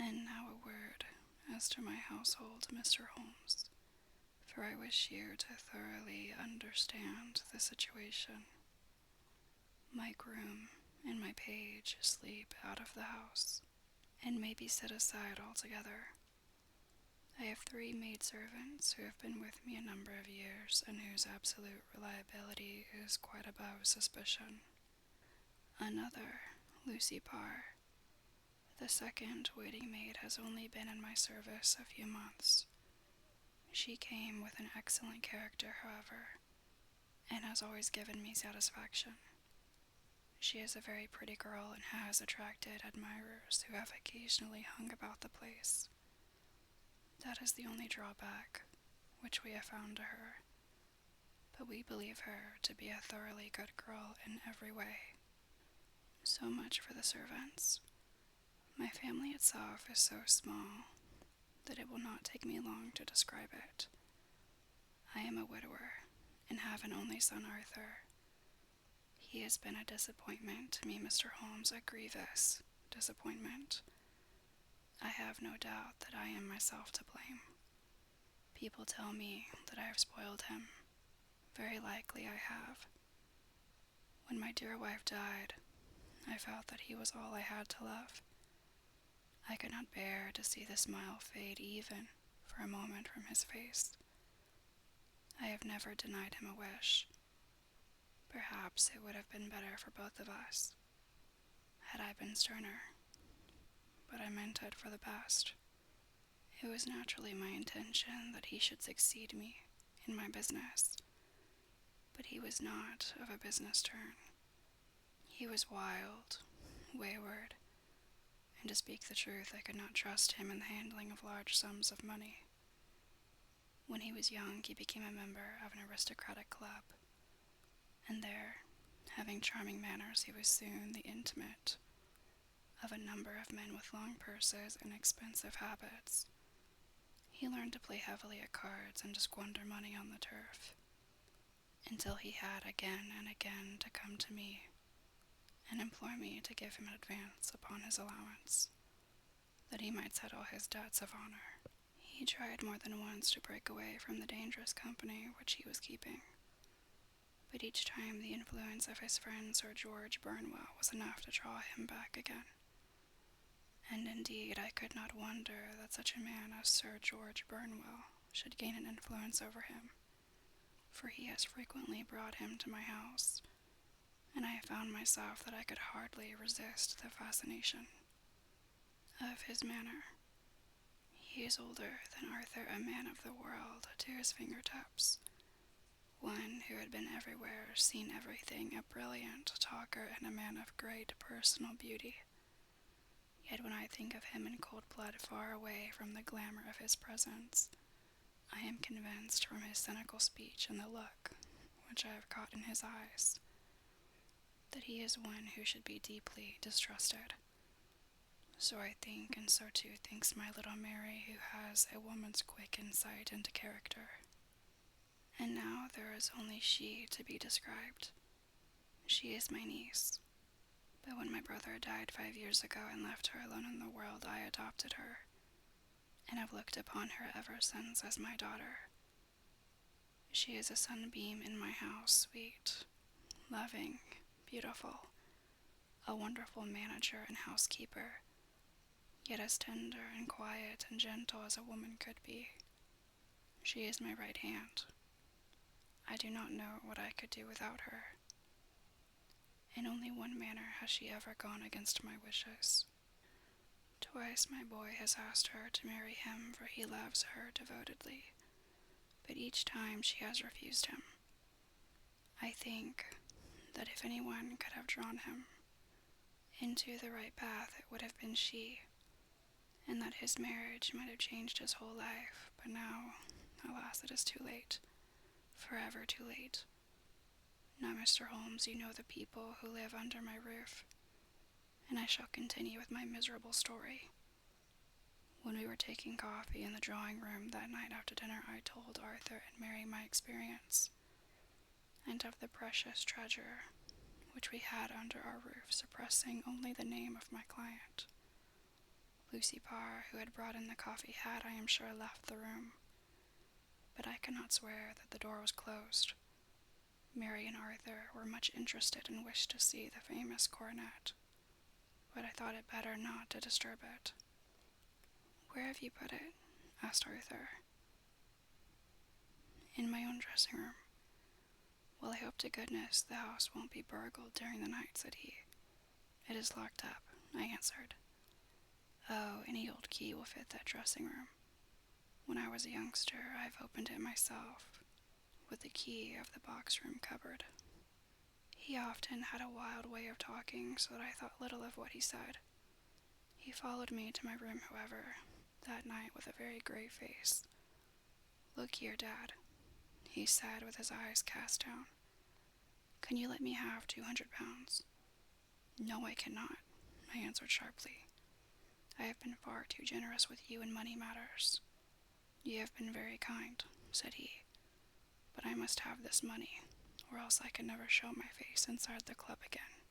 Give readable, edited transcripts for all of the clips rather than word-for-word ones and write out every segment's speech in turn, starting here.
And now a word as to my household, Mr. Holmes, for I wish you to thoroughly understand the situation. My groom and my page sleep out of the house, and may be set aside altogether. I have 3 maidservants who have been with me a number of years, and whose absolute reliability is quite above suspicion. Another, Lucy Parr, the second waiting maid, has only been in my service a few months. She came with an excellent character, however, and has always given me satisfaction. She is a very pretty girl and has attracted admirers who have occasionally hung about the place. That is the only drawback which we have found to her, but we believe her to be a thoroughly good girl in every way. So much for the servants. My family itself is so small that it will not take me long to describe it. I am a widower and have an only son, Arthur. He has been a disappointment to me, Mr. Holmes, a grievous disappointment. I have no doubt that I am myself to blame. People tell me that I have spoiled him. Very likely I have. When my dear wife died, I felt that he was all I had to love. I could not bear to see the smile fade even for a moment from his face. I have never denied him a wish. Perhaps it would have been better for both of us had I been sterner, but I meant it for the best. It was naturally my intention that he should succeed me in my business, but he was not of a business turn. He was wild, wayward, and to speak the truth, I could not trust him in the handling of large sums of money. When he was young, he became a member of an aristocratic club, and there, having charming manners, he was soon the intimate of a number of men with long purses and expensive habits. He learned to play heavily at cards and to squander money on the turf, until he had again and again to come to me and implore me to give him an advance upon his allowance, that he might settle his debts of honor. He tried more than once to break away from the dangerous company which he was keeping, but each time the influence of his friend Sir George Burnwell was enough to draw him back again. And indeed I could not wonder that such a man as Sir George Burnwell should gain an influence over him, for he has frequently brought him to my house, and I found myself that I could hardly resist the fascination of his manner. He is older than Arthur, a man of the world to his fingertips, one who had been everywhere, seen everything, a brilliant talker and a man of great personal beauty. Yet when I think of him in cold blood, far away from the glamour of his presence, I am convinced from his cynical speech and the look which I have caught in his eyes, that he is one who should be deeply distrusted. So I think, and so too thinks my little Mary, who has a woman's quick insight into character. And now there is only she to be described. She is my niece, but when my brother died 5 years ago and left her alone in the world, I adopted her, and have looked upon her ever since as my daughter. She is a sunbeam in my house, sweet, loving, beautiful, a wonderful manager and housekeeper, yet as tender and quiet and gentle as a woman could be. She is my right hand. I do not know what I could do without her. In only one manner has she ever gone against my wishes. Twice my boy has asked her to marry him, for he loves her devotedly, but each time she has refused him. I think that if anyone could have drawn him into the right path, it would have been she, and that his marriage might have changed his whole life, but now, alas, it is too late, forever too late. Now, Mr. Holmes, you know the people who live under my roof, and I shall continue with my miserable story. When we were taking coffee in the drawing-room that night after dinner, I told Arthur and Mary my experience, and of the precious treasure which we had under our roof, suppressing only the name of my client. Lucy Parr, who had brought in the coffee, had, I am sure, left the room, but I cannot swear that the door was closed. Mary and Arthur were much interested and wished to see the famous coronet, but I thought it better not to disturb it. "Where have you put it?" asked Arthur. "In my own dressing room." "Well, I hope to goodness the house won't be burgled during the night," said he. "It is locked up," I answered. "Oh, any old key will fit that dressing room. When I was a youngster, I've opened it myself, with the key of the box-room cupboard." He often had a wild way of talking, so that I thought little of what he said. He followed me to my room, however, that night with a very grave face. "Look here, Dad," he said with his eyes cast down. "Can you let me have £200? "No, I cannot," I answered sharply. "I have been far too generous with you in money matters." "You have been very kind," said he, "but I must have this money, or else I can never show my face inside the club again."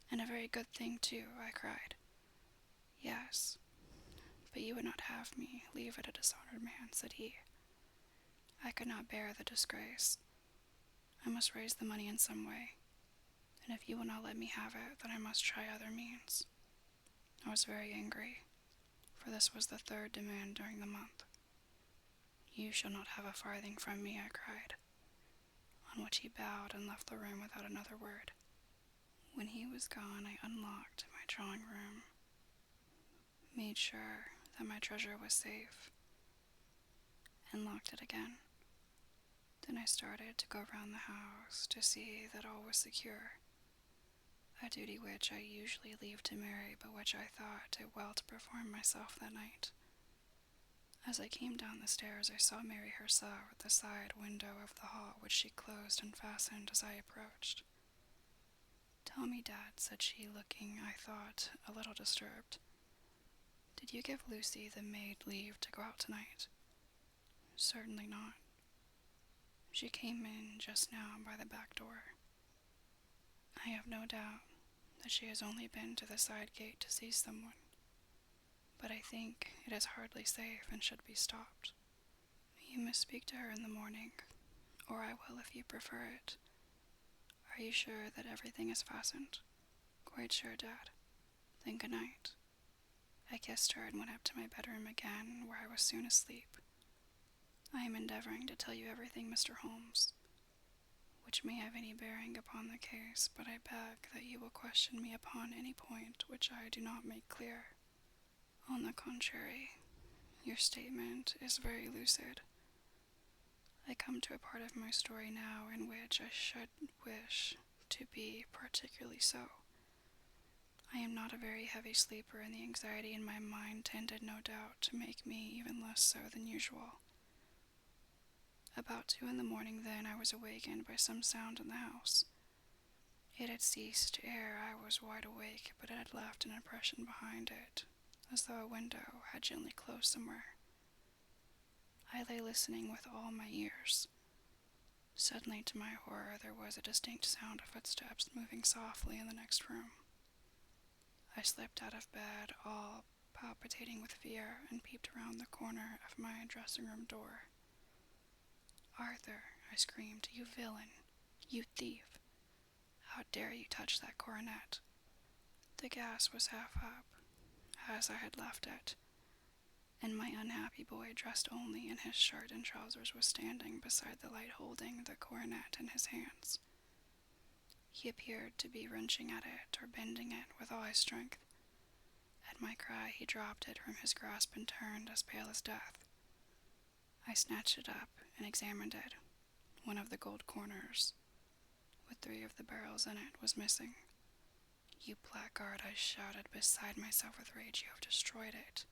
"And a very good thing, too," I cried. "Yes, but you would not have me leave it a dishonored man," said he. "I could not bear the disgrace. I must raise the money in some way, and if you will not let me have it, then I must try other means." I was very angry, for this was the third demand during the month. "You shall not have a farthing from me," I cried, on which he bowed and left the room without another word. When he was gone, I unlocked my drawing room, made sure that my treasure was safe, and locked it again. Then I started to go round the house to see that all was secure, a duty which I usually leave to Mary, but which I thought it well to perform myself that night. As I came down the stairs, I saw Mary herself at the side window of the hall, which she closed and fastened as I approached. "Tell me, Dad," said she, looking, I thought, a little disturbed, "did you give Lucy, the maid, leave to go out tonight?" "Certainly not. She came in just now by the back door. I have no doubt that she has only been to the side gate to see someone, but I think it is hardly safe and should be stopped. You must speak to her in the morning, or I will if you prefer it. Are you sure that everything is fastened?" "Quite sure, Dad." "Then good night." I kissed her and went up to my bedroom again, where I was soon asleep. I am endeavoring to tell you everything, Mr. Holmes, which may have any bearing upon the case, but I beg that you will question me upon any point which I do not make clear. On the contrary, your statement is very lucid. I come to a part of my story now in which I should wish to be particularly so. I am not a very heavy sleeper, and the anxiety in my mind tended, no doubt, to make me even less so than usual. About 2 a.m, then, I was awakened by some sound in the house. It had ceased ere I was wide awake, but it had left an impression behind it, as though a window had gently closed somewhere. I lay listening with all my ears. Suddenly, to my horror, there was a distinct sound of footsteps moving softly in the next room. I slipped out of bed, all palpitating with fear, and peeped around the corner of my dressing-room door. "Arthur," I screamed, "you villain! You thief! How dare you touch that coronet?" The gas was half up, as I had left it, and my unhappy boy, dressed only in his shirt and trousers, was standing beside the light holding the coronet in his hands. He appeared to be wrenching at it, or bending it with all his strength. At my cry, he dropped it from his grasp and turned as pale as death. I snatched it up and examined it. One of the gold corners, with 3 of the barrels in it, was missing. "You blackguard," I shouted, beside myself with rage, "you have destroyed it.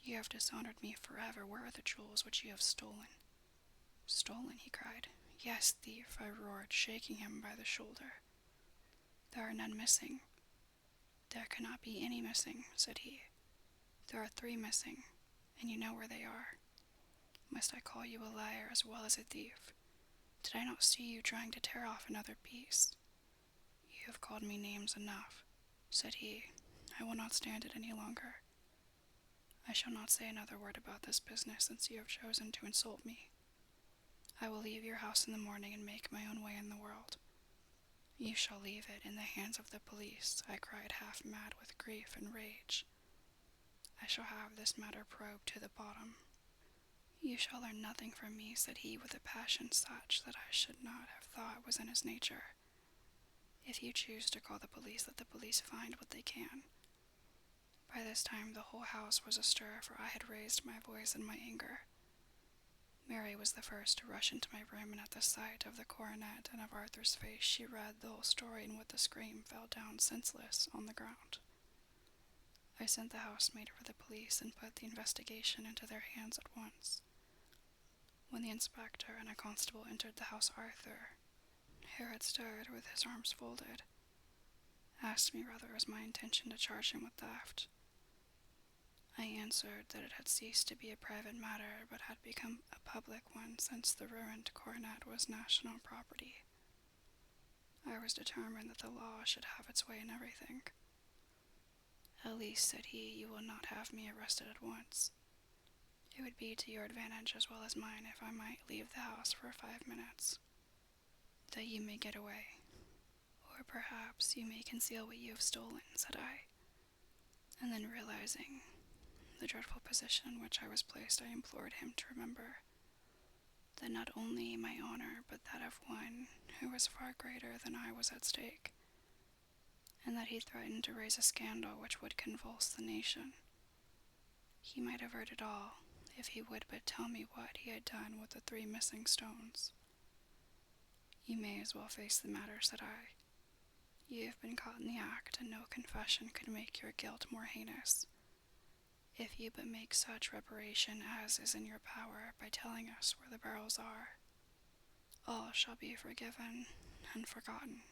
You have dishonored me forever. Where are the jewels which you have stolen?" "Stolen?" he cried. "Yes, thief," I roared, shaking him by the shoulder. "There are none missing." "There cannot be any missing," said he. "There are 3 missing, and you know where they are. Must I call you a liar as well as a thief? Did I not see you trying to tear off another piece?" "You have called me names enough," said he. "I will not stand it any longer. I shall not say another word about this business since you have chosen to insult me. I will leave your house in the morning and make my own way in the world. You shall leave it in the hands of the police, I cried, half mad with grief and rage. I shall have this matter probed to the bottom. You shall learn nothing from me, said he, with a passion such that I should not have thought was in his nature. If you choose to call the police, let the police find what they can. By this time the whole house was astir, for I had raised my voice in my anger. Mary was the first to rush into my room, and at the sight of the coronet and of Arthur's face, she read the whole story, and with a scream fell down senseless on the ground. I sent the housemaid for the police and put the investigation into their hands at once. When the inspector and a constable entered the house, Arthur, who had stood with his arms folded, asked me whether it was my intention to charge him with theft. I answered that it had ceased to be a private matter, but had become a public one since the ruined coronet was national property. I was determined that the law should have its way in everything. At least, said he, you will not have me arrested at once. It would be to your advantage as well as mine if I might leave the house for 5 minutes, that you may get away. Or perhaps you may conceal what you have stolen, said I. And then realizing the dreadful position in which I was placed, I implored him to remember that not only my honor, but that of one who was far greater than I was at stake, and that he threatened to raise a scandal which would convulse the nation. He might avert it all, if he would but tell me what he had done with the 3 missing stones. You may as well face the matter, said I. You have been caught in the act, and no confession could make your guilt more heinous. If you but make such reparation as is in your power by telling us where the barrels are, all shall be forgiven and forgotten.